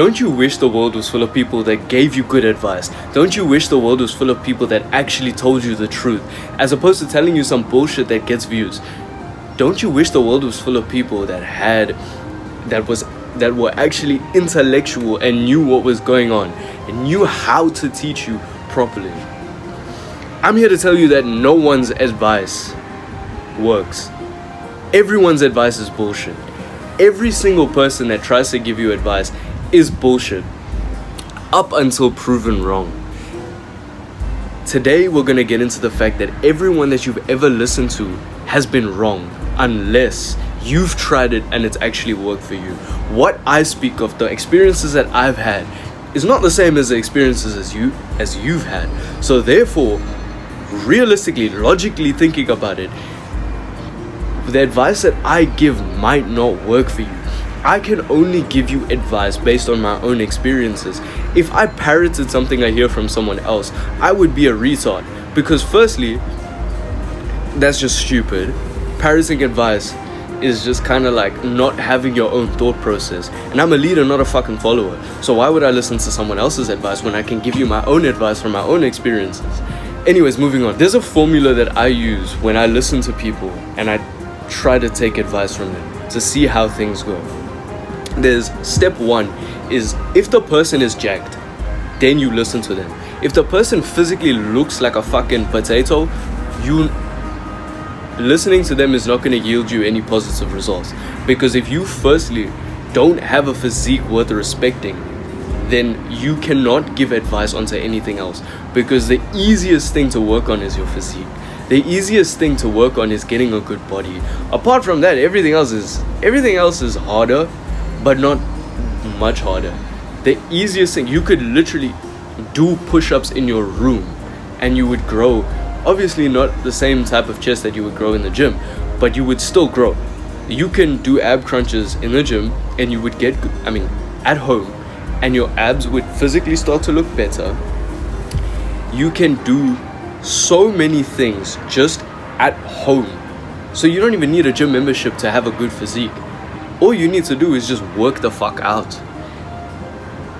Don't you wish the world was full of people that gave you good advice? Don't you wish the world was full of people that actually told you the truth, as opposed to telling you some bullshit that gets views? Don't you wish the world was full of people that were actually intellectual and knew what was going on and knew how to teach you properly? I'm here to tell you that no one's advice works. Everyone's advice is bullshit. Every single person that tries to give you advice is bullshit, up until proven wrong. Today we're gonna get into the fact that everyone that you've ever listened to has been wrong, unless you've tried it and it's actually worked for you. What I speak of, the experiences that I've had, is not the same as the experiences as you've had. So therefore, realistically, logically thinking about it, the advice that I give might not work for you. I can only give you advice based on my own experiences. If I parroted something I hear from someone else, I would be a retard. Because firstly, that's just stupid. Parroting advice is just kind of like not having your own thought process. And I'm a leader, not a fucking follower. So why would I listen to someone else's advice when I can give you my own advice from my own experiences? Anyways, moving on. There's a formula that I use when I listen to people and I try to take advice from them to see how things go. There's step one is, if the person is jacked, then you listen to them. If the person physically looks like a fucking potato, listening to them is not going to yield you any positive results. Because if you firstly don't have a physique worth respecting, then you cannot give advice onto anything else. Because the easiest thing to work on is your physique. The easiest thing to work on is getting a good body. Apart from that, everything else is harder, but not much harder. The easiest thing, you could literally do push-ups in your room and you would grow. Obviously not the same type of chest that you would grow in the gym, but you would still grow. You can do ab crunches in the gym and you would at home, and your abs would physically start to look better. You can do so many things just at home. So you don't even need a gym membership to have a good physique. All you need to do is just work the fuck out.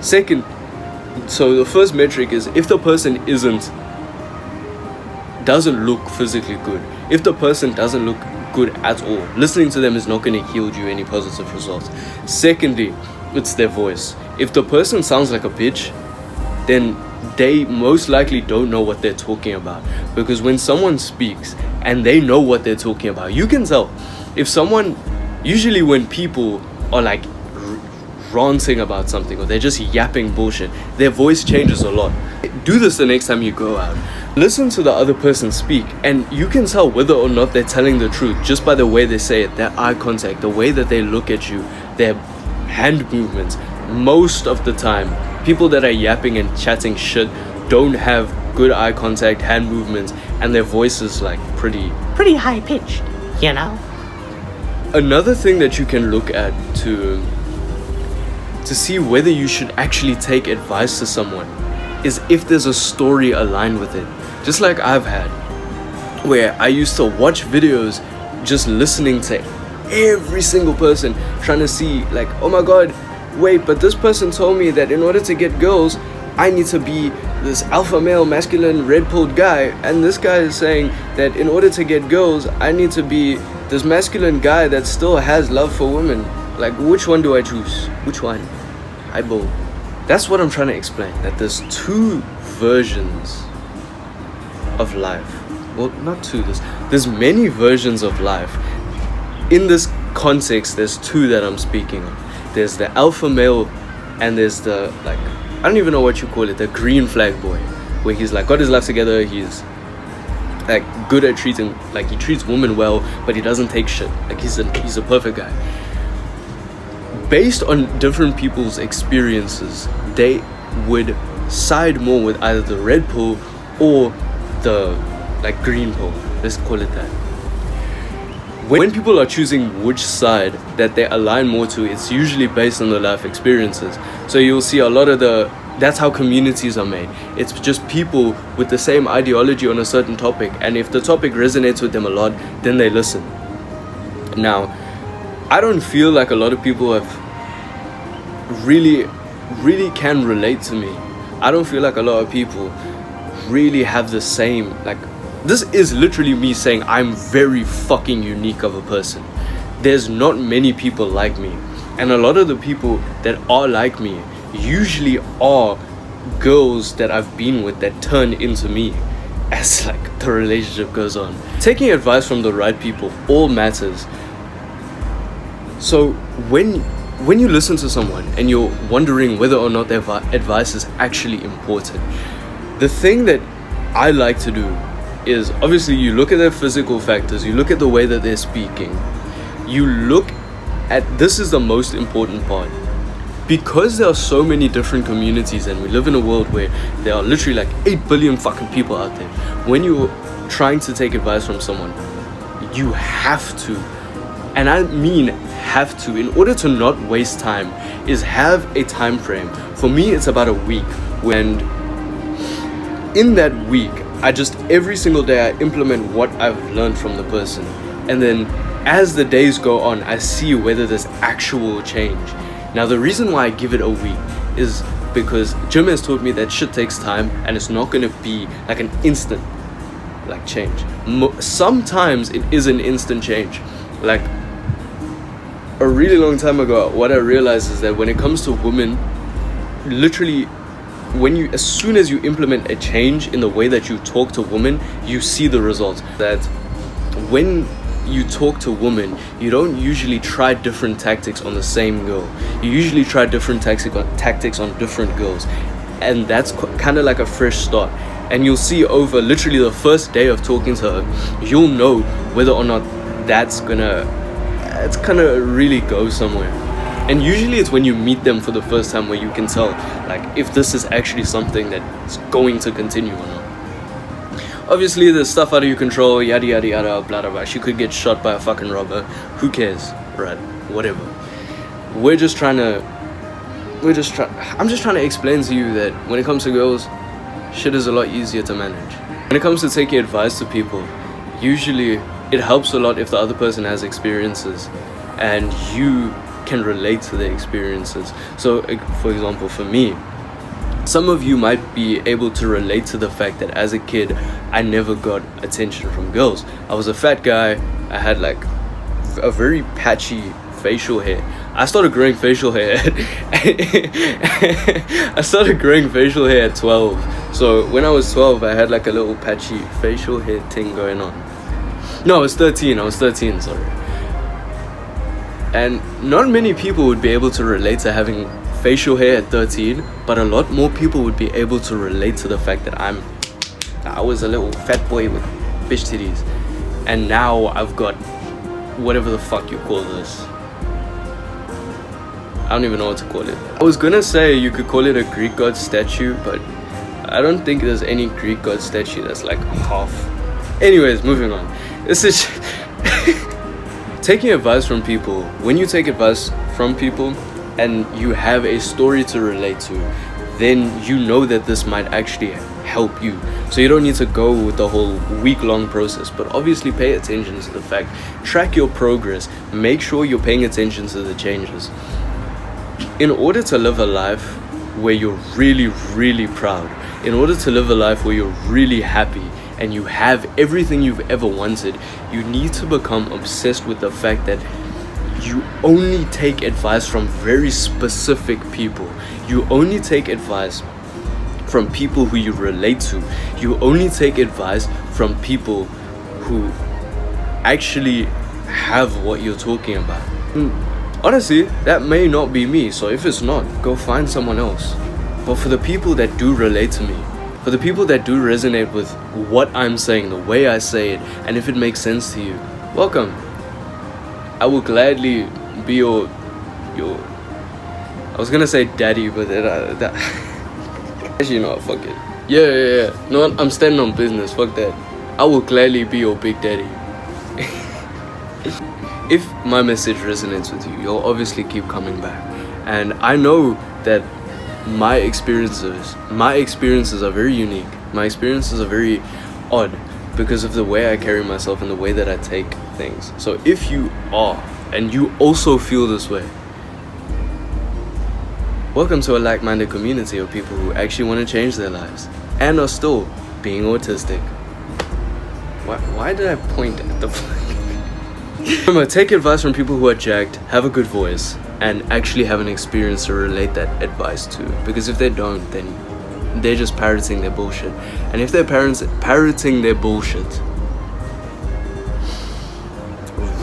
So the first metric is, if the person doesn't look physically good, if the person doesn't look good at all, listening to them is not going to yield you any positive results. Secondly, it's their voice. If the person sounds like a bitch, then they most likely don't know what they're talking about. Because when someone speaks and they know what they're talking about, you can tell. Usually when people are like ranting about something or they're just yapping bullshit, their voice changes a lot. Do this the next time you go out. Listen to the other person speak, and you can tell whether or not they're telling the truth just by the way they say it, their eye contact, the way that they look at you, their hand movements. Most of the time, people that are yapping and chatting shit don't have good eye contact, hand movements, and their voice is like pretty high pitched, you know? Another thing that you can look at to see whether you should actually take advice to someone is if there's a story aligned with it. Just like I've had, where I used to watch videos just listening to every single person, trying to see like, oh my god, wait, but this person told me that in order to get girls, I need to be this alpha male, masculine, red-pilled guy, and this guy is saying that in order to get girls, I need to be this masculine guy that still has love for women. Like, which one do I choose? Which one? Eyeball. That's what I'm trying to explain, that there's two versions of life. Well, not two, there's many versions of life. In this context, there's two that I'm speaking of. There's the alpha male, and there's the, like, I don't even know what you call it, the green flag boy, where he's like got his life together, he's like good at treating, like he treats women well, but he doesn't take shit. Like he's a perfect guy. Based on different people's experiences, they would side more with either the red pill or the like green pill. Let's call it that. When people are choosing which side that they align more to, it's usually based on their life experiences. So you'll see a lot of that's how communities are made. It's just people with the same ideology on a certain topic, and if the topic resonates with them a lot, then they listen. Now, I don't feel like a lot of people have really really can relate to me. I don't feel like a lot of people really have the same, like, this is literally me saying I'm very fucking unique of a person. There's not many people like me, and a lot of the people that are like me usually are girls that I've been with that turn into me as like the relationship goes on. Taking advice from the right people all matters. So when you listen to someone and you're wondering whether or not their advice is actually important, the thing that I like to do is, obviously, you look at their physical factors, you look at the way that they're speaking, you look at, this is the most important part, because there are so many different communities and we live in a world where there are literally like 8 billion fucking people out there. When you're trying to take advice from someone, you have to, and I mean have to, in order to not waste time, is have a time frame. For me, it's about a week. When in that week, I just, every single day I implement what I've learned from the person, and then as the days go on, I see whether there's actual change. Now, the reason why I give it a week is because Jim has taught me that shit takes time, and it's not going to be like an instant like change. Sometimes it is an instant change. Like a really long time ago, what I realized is that when it comes to women, literally, as soon as you implement a change in the way that you talk to women, you see the results. That when you talk to women, you don't usually try different tactics on the same girl. You usually try different tactics on different girls, and that's kind of like a fresh start. And you'll see over literally the first day of talking to her, you'll know whether or not it's gonna really go somewhere. And usually it's when you meet them for the first time where you can tell, like, if this is actually something that's going to continue or not. Obviously, there's stuff out of your control, yada yada yada, blah blah blah. She could get shot by a fucking robber. Who cares, right? Whatever. I'm just trying to explain to you that when it comes to girls, shit is a lot easier to manage. When it comes to taking advice to people, usually it helps a lot if the other person has experiences and you can relate to their experiences. So, for example, for me, some of you might be able to relate to the fact that as a kid, I never got attention from girls. I was a fat guy. I had like a very patchy facial hair. I started growing facial hair at 12. So when I was 12, I had like a little patchy facial hair thing going on. No, I was 13, sorry. And not many people would be able to relate to having facial hair at 13, but a lot more people would be able to relate to the fact that I was a little fat boy with bitch titties, and now I've got whatever the fuck you call this. I don't even know what to call it. I was gonna say you could call it a Greek god statue, but I don't think there's any Greek god statue that's like half. Anyways, moving on. This is taking advice from people. When you take advice from people and you have a story to relate to, then you know that this might actually help you. So you don't need to go with the whole week-long process, but obviously pay attention to the fact, track your progress, make sure you're paying attention to the changes. In order to live a life where you're really, really proud, in order to live a life where you're really happy and you have everything you've ever wanted, you need to become obsessed with the fact that you only take advice from very specific people. You only take advice from people who you relate to. You only take advice from people who actually have what you're talking about. Honestly, that may not be me, so if it's not, go find someone else. But for the people that do relate to me, for the people that do resonate with what I'm saying, the way I say it, and if it makes sense to you, welcome. I will gladly be your I was gonna say daddy, but that actually, no, fuck it. Yeah. No, I'm standing on business, fuck that. I will gladly be your big daddy. If my message resonates with you, you'll obviously keep coming back. And I know that my experiences are very unique. My experiences are very odd because of the way I carry myself and the way that I take things. So if you are, and you also feel this way, Welcome to a like-minded community of people who actually want to change their lives and are still being autistic. Why did I point at the Remember, take advice from people who are jacked, have a good voice, and actually have an experience to relate that advice to. Because if they don't, then they're just parroting their bullshit. And if they're parroting their bullshit,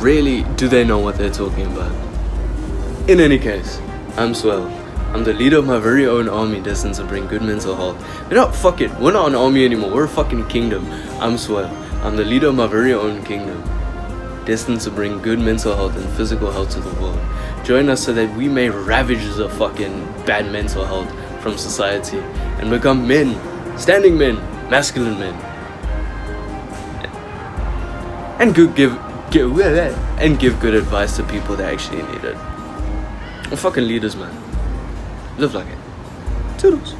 really, do they know what they're talking about? In any case, I'm Swell. I'm the leader of my very own army destined to bring good mental health. You know, fuck it. We're not an army anymore. We're a fucking kingdom. I'm Swell. I'm the leader of my very own kingdom, destined to bring good mental health and physical health to the world. Join us so that we may ravage the fucking bad mental health from society and become men, standing men, masculine men, and give good advice to people that actually need it. We're fucking leaders, man. Live like it. Toodles.